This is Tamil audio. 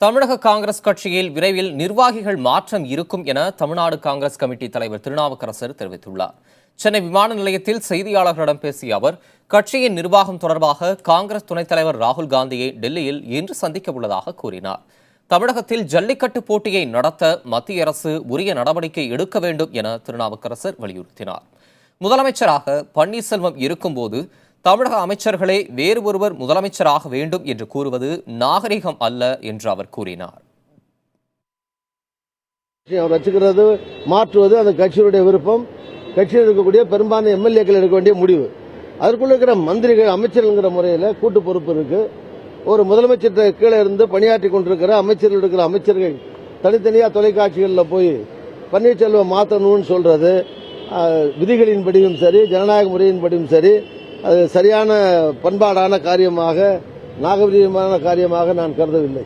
தமிழக காங்கிரஸ் கட்சியில் விரைவில் நிர்வாகிகள் மாற்றம் இருக்கும் என தமிழ்நாடு காங்கிரஸ் கமிட்டி தலைவர் திருநாவுக்கரசர் தெரிவித்துள்ளார். சென்னை விமான நிலையத்தில் செய்தியாளர்களிடம் பேசிய அவர், கட்சியின் நிர்வாகம் தொடர்பாக காங்கிரஸ் துணைத் தலைவர் ராகுல் காந்தியை டெல்லியில் இன்று சந்திக்க உள்ளதாக கூறினார். தமிழகத்தில் ஜல்லிக்கட்டு போட்டியை நடத்த மத்திய அரசு உரிய நடவடிக்கை எடுக்க வேண்டும் என திருநாவுக்கரசர் வலியுறுத்தினார். முதலமைச்சராக பன்னீர்செல்வம் இருக்கும்போது தமிழக அமைச்சர்களே வேறு ஒருவர் முதலமைச்சராக வேண்டும் என்று கூறுவது நாகரிகம் அல்ல என்று அவர் கூறினார். வச்சுக்கிறது மாற்றுவது அந்த கட்சியுடைய விருப்பம். கட்சியில் இருக்கக்கூடிய பெரும்பான்மை எம்எல்ஏக்கள் எடுக்க வேண்டிய முடிவு. அதற்குள்ள இருக்கிற மந்திரிகள் அமைச்சர்கள் முறையில் கூட்டு பொறுப்பு இருக்கு. ஒரு முதலமைச்சர் கீழே இருந்து பணியாற்றி கொண்டிருக்கிற அமைச்சர்கள் இருக்கிற அமைச்சர்கள் தனித்தனியா தொலைக்காட்சிகளில் போய் பன்னீர்செல்வம் மாற்றணும்னு சொல்றது விதிகளின்படியும் சரி, ஜனநாயக முறையின்படியும் சரி, அது சரியான பண்பாடான காரியமாக, நாகரீகமான காரியமாக நான் கருதவில்லை.